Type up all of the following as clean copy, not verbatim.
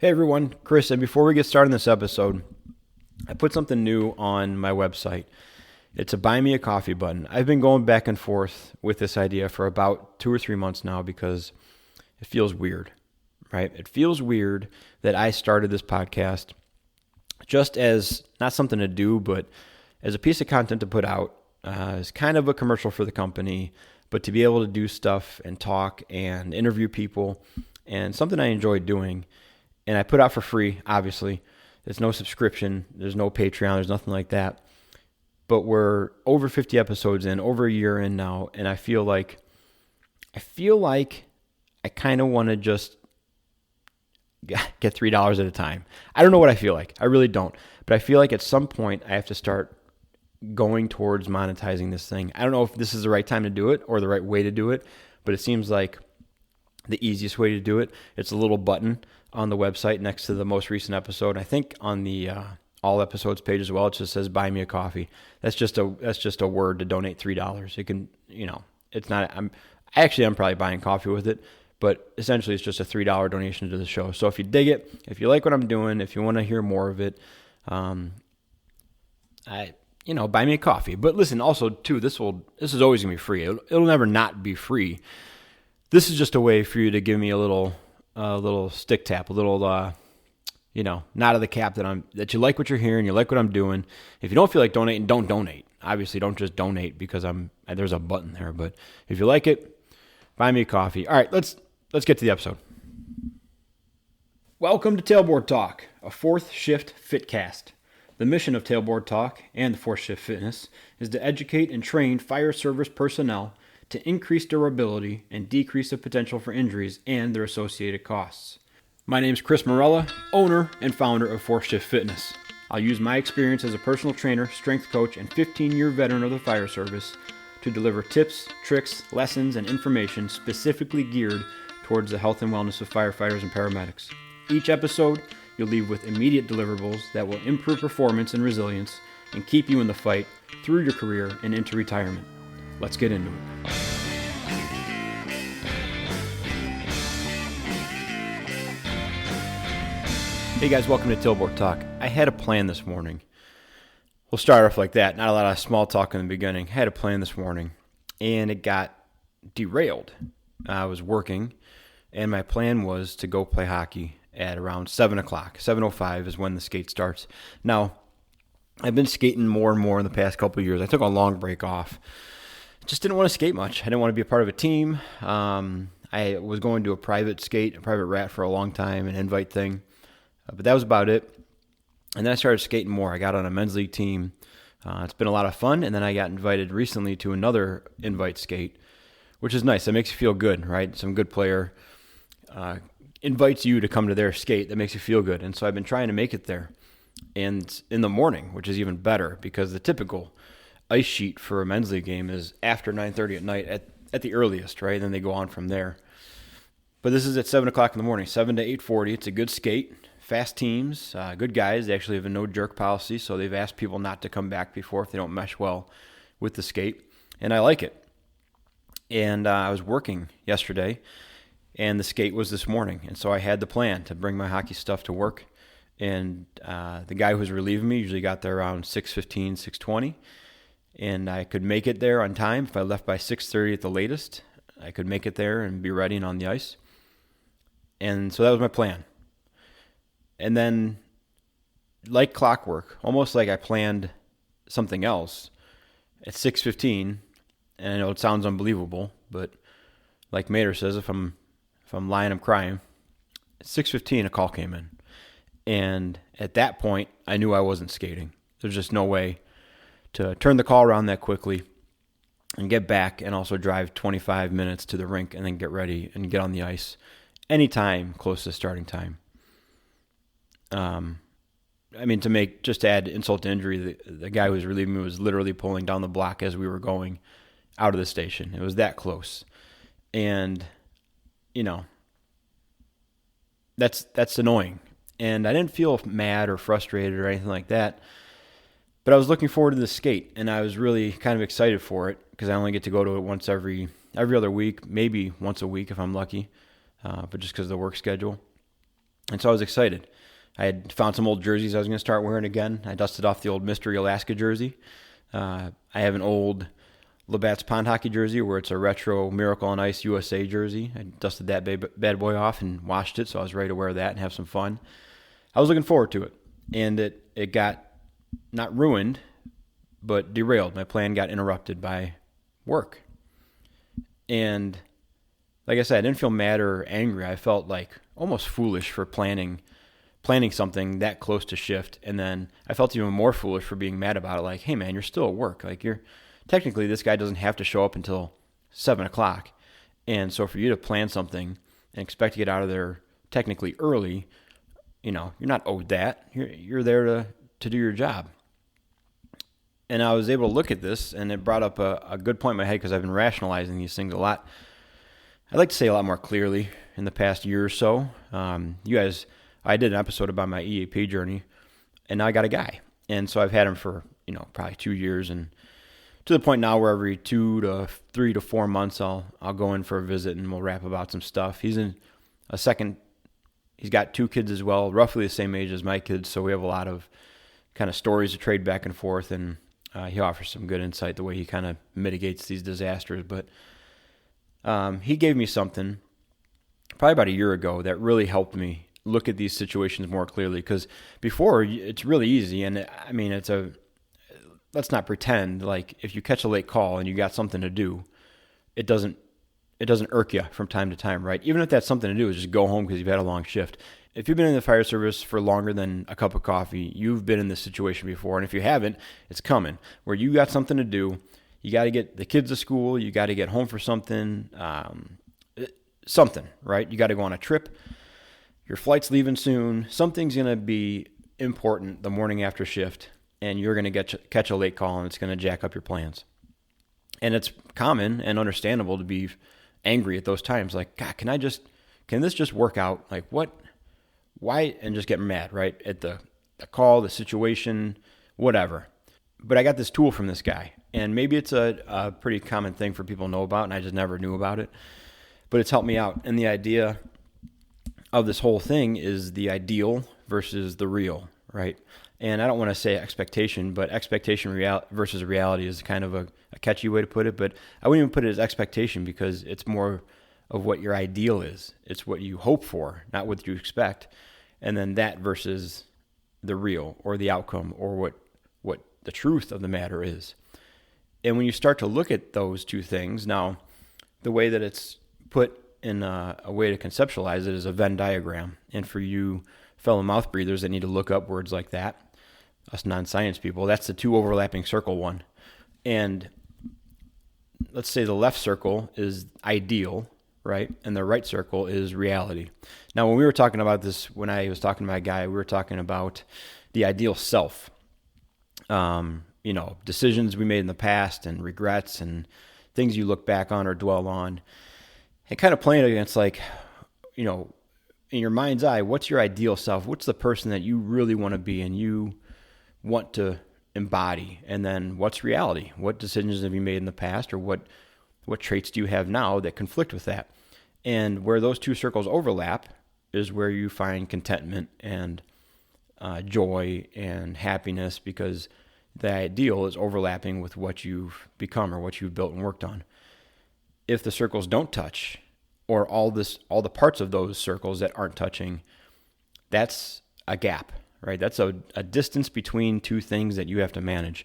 Hey everyone, Chris, and before we get started in this episode, I put something new on my website. It's a buy me a coffee button. I've been going back and forth with this idea for about 2 or 3 months now because it feels weird, right? It feels weird that I started this podcast just as not something to do, but as a piece of content to put out, as kind of a commercial for the company, but to be able to do stuff and talk and interview people and something I enjoy doing. And I put out for free, obviously. There's no subscription. There's no Patreon. There's nothing like that. But we're over 50 episodes in, over a year in now, and I feel like I kind of want to just get $3 at a time. I don't know what I feel like. I really don't. But I feel like at some point I have to start going towards monetizing this thing. I don't know if this is the right time to do it or the right way to do it, but it seems like the easiest way to do it. It's a little button on the website next to the most recent episode. I think on the all episodes page as well, it just says buy me a coffee. That's just a word to donate $3. It can, it's not, I'm probably buying coffee with it, but essentially it's just a $3 donation to the show. So if you dig it, if you like what I'm doing, if you want to hear more of it, buy me a coffee. But listen, also too, this is always gonna be free. It'll never not be free. This is just a way for you to give me a little stick tap, a little, nod of the cap that you like what you're hearing, you like what I'm doing. If you don't feel like donating, don't donate. Obviously, don't just donate because there's a button there. But if you like it, buy me a coffee. All right, let's get to the episode. Welcome to Tailboard Talk, a fourth shift fitcast. The mission of Tailboard Talk and the fourth shift fitness is to educate and train fire service personnel to increase durability and decrease the potential for injuries and their associated costs. My name is Chris Morella, owner and founder of Fourth Shift Fitness. I'll use my experience as a personal trainer, strength coach, and 15-year veteran of the fire service to deliver tips, tricks, lessons, and information specifically geared towards the health and wellness of firefighters and paramedics. Each episode, you'll leave with immediate deliverables that will improve performance and resilience and keep you in the fight through your career and into retirement. Let's get into it. Hey guys, welcome to Tailboard Talk. I had a plan this morning. We'll start off like that. Not a lot of small talk in the beginning. I had a plan this morning, and it got derailed. I was working, and my plan was to go play hockey at around 7 o'clock. 7:05 is when the skate starts. Now, I've been skating more and more in the past couple of years. I took a long break off. Just didn't want to skate much. I didn't want to be a part of a team. I was going to a private rat for a long time, an invite thing. But that was about it. And then I started skating more. I got on a men's league team. It's been a lot of fun. And then I got invited recently to another invite skate, which is nice. That makes you feel good, right? Some good player invites you to come to their skate. That makes you feel good. And so I've been trying to make it there. And in the morning, which is even better because the typical ice sheet for a men's league game is after 9:30 at night at the earliest, right? And then they go on from there. But this is at 7 o'clock in the morning, 7 to 8:40. It's a good skate. Fast teams, good guys. They actually have a no-jerk policy, so they've asked people not to come back before if they don't mesh well with the skate, and I like it. And I was working yesterday, and the skate was this morning, and so I had the plan to bring my hockey stuff to work, and the guy who was relieving me usually got there around 6:15, 6:20, and I could make it there on time. If I left by 6:30 at the latest, I could make it there and be ready and on the ice. And so that was my plan. And then, like clockwork, almost like I planned something else, at 6:15, and I know it sounds unbelievable, but like Mater says, if I'm lying, I'm crying. At 6:15, a call came in. And at that point, I knew I wasn't skating. There's just no way to turn the call around that quickly and get back and also drive 25 minutes to the rink and then get ready and get on the ice anytime close to starting time. To add insult to injury, the guy who was relieving me was literally pulling down the block as we were going out of the station. It was that close. And, that's annoying. And I didn't feel mad or frustrated or anything like that. But I was looking forward to the skate, and I was really kind of excited for it because I only get to go to it once every other week, maybe once a week if I'm lucky, but just because of the work schedule. And so I was excited. I had found some old jerseys I was going to start wearing again. I dusted off the old Mystery Alaska jersey. I have an old Labatt's Pond Hockey jersey where it's a retro Miracle on Ice USA jersey. I dusted that bad boy off and washed it, so I was ready to wear that and have some fun. I was looking forward to it, and it got not ruined, but derailed. My plan got interrupted by work. And like I said, I didn't feel mad or angry. I felt like almost foolish for planning something that close to shift. And then I felt even more foolish for being mad about it. Like, hey man, you're still at work. Like technically this guy doesn't have to show up until 7 o'clock. And so for you to plan something and expect to get out of there technically early, you're not owed that. You're there to do your job. And I was able to look at this, and it brought up a good point in my head because I've been rationalizing these things a lot. I'd like to say a lot more clearly in the past year or so. I did an episode about my EAP journey, and now I got a guy. And so I've had him for, probably 2 years, and to the point now where every 2 to 3 to 4 months I'll go in for a visit and we'll rap about some stuff. He's got 2 kids as well, roughly the same age as my kids, so we have a lot of kind of stories to trade back and forth, and he offers some good insight the way he kind of mitigates these disasters. But he gave me something probably about a year ago that really helped me look at these situations more clearly, because before it's really easy, and I mean let's not pretend like if you catch a late call and you got something to do, it doesn't irk you from time to time, right? Even if that's something to do, is just go home because you've had a long shift. If you've been in the fire service for longer than a cup of coffee, you've been in this situation before. And if you haven't, it's coming, where you got something to do. You got to get the kids to school. You got to get home for something, right? You got to go on a trip. Your flight's leaving soon. Something's going to be important the morning after shift, and you're going to catch a late call, and it's going to jack up your plans. And it's common and understandable to be angry at those times. Like, God, can this just work out? Like, what? Why? And just get mad, right? At the call, the situation, whatever. But I got this tool from this guy, and maybe it's a pretty common thing for people to know about, and I just never knew about it. But it's helped me out. And the idea of this whole thing is the ideal versus the real, right? And I don't want to say expectation, but expectation versus reality is kind of a catchy way to put it. But I wouldn't even put it as expectation, because it's more of what your ideal is. It's what you hope for, not what you expect. And then that versus the real, or the outcome, or what the truth of the matter is. And when you start to look at those two things, now the way that it's put in a way to conceptualize it is a Venn diagram. And for you fellow mouth breathers that need to look up words like that, us non-science people, that's the 2 overlapping circle one. And let's say the left circle is ideal, right? And the right circle is reality. Now, when we were talking about this, when I was talking to my guy, we were talking about the ideal self. Decisions we made in the past and regrets and things you look back on or dwell on. And kind of playing against, like, in your mind's eye, what's your ideal self? What's the person that you really want to be and you want to embody? And then what's reality? What decisions have you made in the past, or what traits do you have now that conflict with that? And where those 2 circles overlap is where you find contentment and joy and happiness, because the ideal is overlapping with what you've become or what you've built and worked on. If the circles don't touch, or all the parts of those circles that aren't touching, that's a gap, right? That's a distance between 2 things that you have to manage.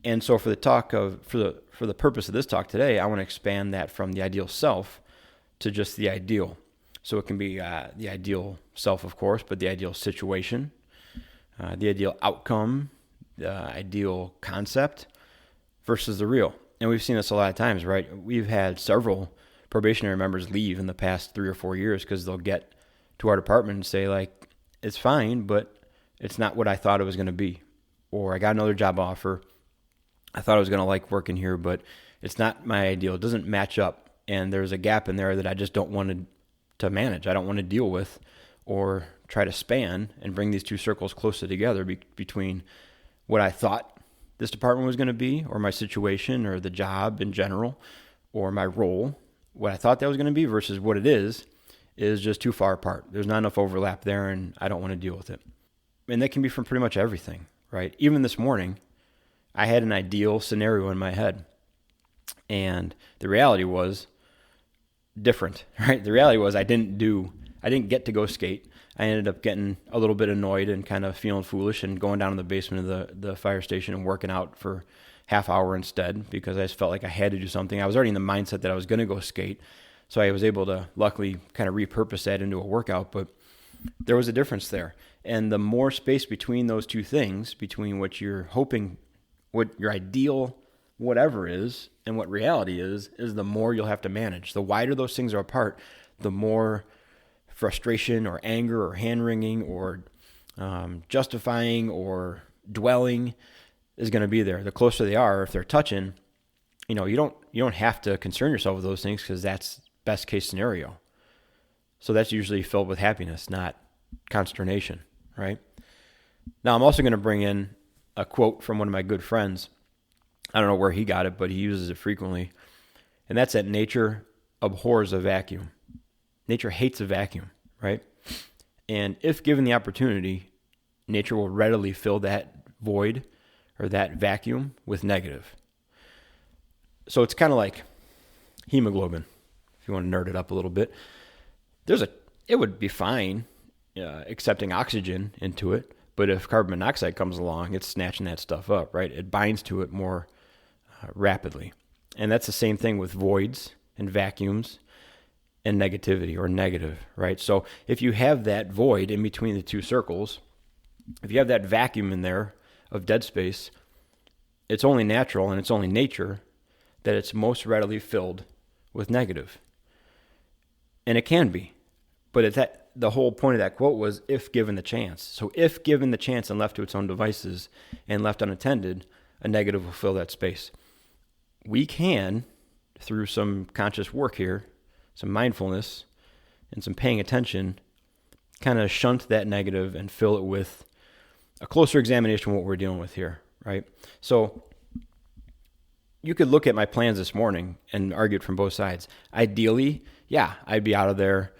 And so for the purpose of this talk today, I want to expand that from the ideal self to just the ideal. So it can be the ideal self, of course, but the ideal situation, the ideal outcome, the ideal concept versus the real. And we've seen this a lot of times, right? We've had several probationary members leave in the past 3 or 4 years because they'll get to our department and say, like, it's fine, but it's not what I thought it was going to be. Or I got another job offer. I thought I was going to like working here, but it's not my ideal. It doesn't match up. And there's a gap in there that I just don't want to manage. I don't want to deal with or try to span and bring these 2 circles closer together between what I thought this department was going to be, or my situation, or the job in general, or my role, what I thought that was going to be versus what it is, is just too far apart. There's not enough overlap there, and I don't want to deal with it. And that can be from pretty much everything, right? Even this morning, I had an ideal scenario in my head, and the reality was different, right? The reality was I didn't get to go skate. I ended up getting a little bit annoyed and kind of feeling foolish and going down in the basement of the fire station and working out for half hour instead because I just felt like I had to do something. I was already in the mindset that I was going to go skate, so I was able to luckily kind of repurpose that into a workout, but there was a difference there. And the more space between those two things, between what you're hoping, what your ideal whatever is and what reality is the more you'll have to manage. The wider those things are apart, the more frustration or anger or hand-wringing or justifying or dwelling is going to be there. The closer they are, if they're touching, you don't have to concern yourself with those things because that's best case scenario. So that's usually filled with happiness, not consternation, right? Now, I'm also going to bring in a quote from one of my good friends. I don't know where he got it, but he uses it frequently. And that's that nature abhors a vacuum. Nature hates a vacuum, right? And if given the opportunity, nature will readily fill that void or that vacuum with negative. So it's kind of like hemoglobin, if you want to nerd it up a little bit. It would be fine accepting oxygen into it, but if carbon monoxide comes along, it's snatching that stuff up, right? It binds to it more rapidly. And that's the same thing with voids and vacuums and negativity or negative, right? So if you have that void in between the two circles, if you have that vacuum in there of dead space, it's only natural and it's only nature that it's most readily filled with negative. And it can be. But the whole point of that quote was if given the chance. So if given the chance and left to its own devices and left unattended, a negative will fill that space. We can, through some conscious work here, some mindfulness, and some paying attention, kind of shunt that negative and fill it with a closer examination of what we're dealing with here, right? So you could look at my plans this morning and argue it from both sides. Ideally, yeah, I'd be out of there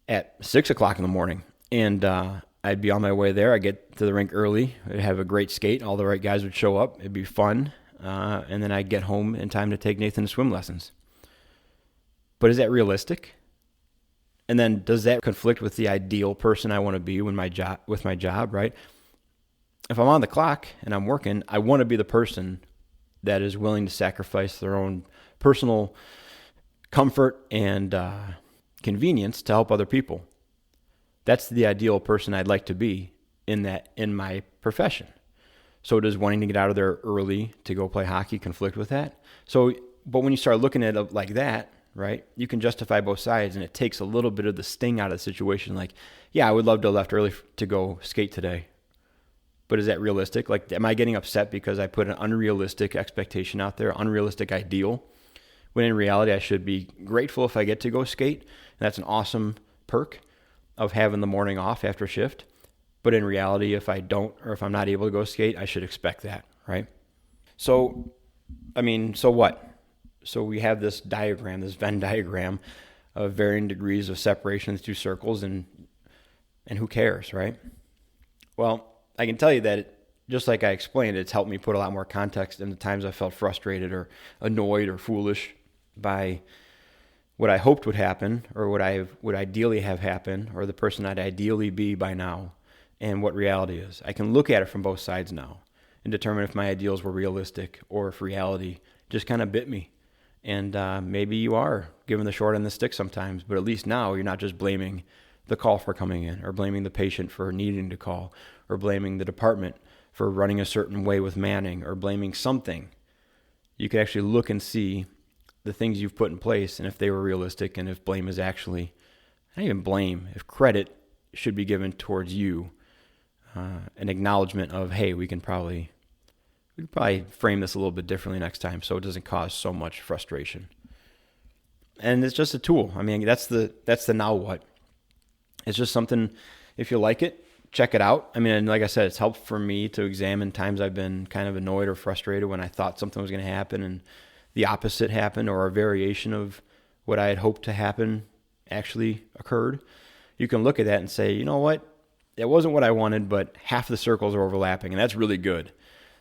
at 6 o'clock in the morning, and I'd be on my way there. I'd get to the rink early. I'd have a great skate. All the right guys would show up. It'd be fun. And then I'd get home in time to take Nathan to swim lessons. But is that realistic? And then does that conflict with the ideal person I want to be with my job, right? If I'm on the clock and I'm working, I want to be the person that is willing to sacrifice their own personal comfort and convenience to help other people. That's the ideal person I'd like to be in my profession. So does wanting to get out of there early to go play hockey conflict with that? But when you start looking at it like that, right, you can justify both sides, and it takes a little bit of the sting out of the situation. Like, yeah, I would love to have left early to go skate today. But is that realistic? Like, am I getting upset because I put an unrealistic expectation out there, unrealistic ideal? When in reality, I should be grateful if I get to go skate. And that's an awesome perk of having the morning off after shift. But in reality, if I don't, or if I'm not able to go skate, I should expect that, right? So what? So we have this diagram, this Venn diagram of varying degrees of separation of the two circles, and who cares, right? Well, I can tell you that just like I explained, it's helped me put a lot more context in the times I felt frustrated or annoyed or foolish by what I hoped would happen or what I would ideally have happen or the person I'd ideally be by now and what reality is. I can look at it from both sides now and determine if my ideals were realistic or if reality just kind of bit me. And maybe you are given the short end of the stick sometimes, but at least now you're not just blaming the call for coming in or blaming the patient for needing to call or blaming the department for running a certain way with manning or blaming something. You can actually look and see the things you've put in place and if they were realistic and if blame is actually, not even blame, if credit should be given towards you, an acknowledgement of, hey, we could probably frame this a little bit differently next time so it doesn't cause so much frustration. And it's just a tool. I mean, that's the now what. It's just something, if you like it, check it out. I mean, and like I said, it's helped for me to examine times I've been kind of annoyed or frustrated when I thought something was going to happen and the opposite happened or a variation of what I had hoped to happen actually occurred, you can look at that and say, you know what? It wasn't what I wanted, but half the circles are overlapping, and that's really good.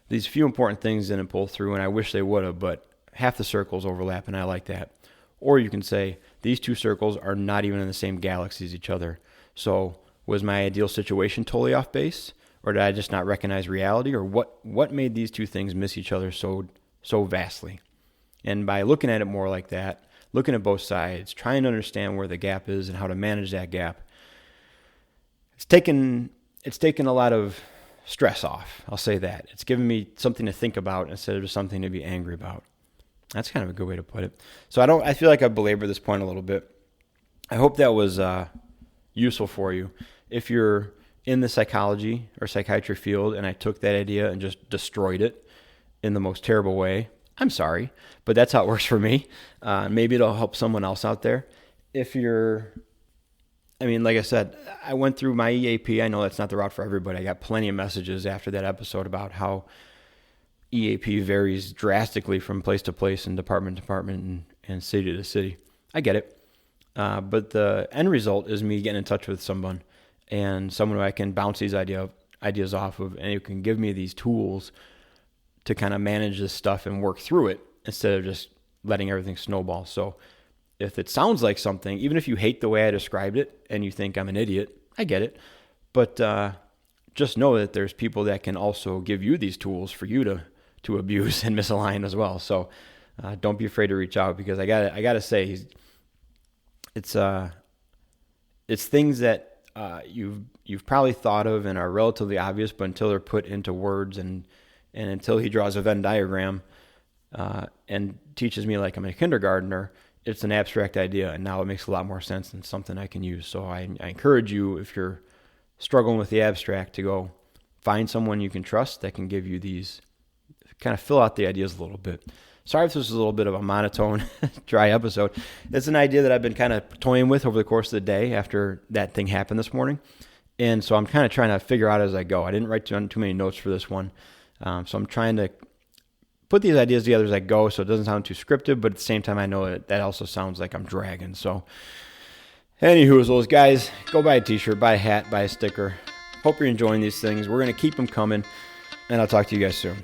These few important things didn't pull through, and I wish they would have, but half the circles overlap, and I like that. Or you can say, these two circles are not even in the same galaxy as each other. So was my ideal situation totally off base? Or did I just not recognize reality? Or what made these two things miss each other so vastly? And by looking at it more like that, looking at both sides, trying to understand where the gap is and how to manage that gap, it's taken a lot of stress off. I'll say that. It's given me something to think about instead of just something to be angry about. That's kind of a good way to put it. So I feel like I belabored this point a little bit. I hope that was useful for you. If you're in the psychology or psychiatry field and I took that idea and just destroyed it in the most terrible way, I'm sorry, but that's how it works for me. Maybe it'll help someone else out there. Like I said, I went through my EAP. I know that's not the route for everybody. I got plenty of messages after that episode about how EAP varies drastically from place to place and department to department and city to city. I get it. But the end result is me getting in touch with someone who I can bounce these ideas off of, and who can give me these tools to kind of manage this stuff and work through it instead of just letting everything snowball. So if it sounds like something, even if you hate the way I described it and you think I'm an idiot, I get it. But just know that there's people that can also give you these tools for you to abuse and misalign as well. So don't be afraid to reach out, because I gotta say, it's things that you've probably thought of and are relatively obvious, but until they're put into words and until he draws a Venn diagram and teaches me like I'm a kindergartner, it's an abstract idea, and now it makes a lot more sense and something I can use. So I encourage you, if you're struggling with the abstract, to go find someone you can trust that can give you these, kind of fill out the ideas a little bit. Sorry if this was a little bit of a monotone, dry episode. It's an idea that I've been kind of toying with over the course of the day after that thing happened this morning. And so I'm kind of trying to figure out as I go. I didn't write down too many notes for this one. So I'm trying to put these ideas together as I go so it doesn't sound too scripted, but at the same time I know that also sounds like I'm dragging. So anywho, those guys, go buy a t-shirt, buy a hat, buy a sticker. Hope you're enjoying these things. We're going to keep them coming, and I'll talk to you guys soon.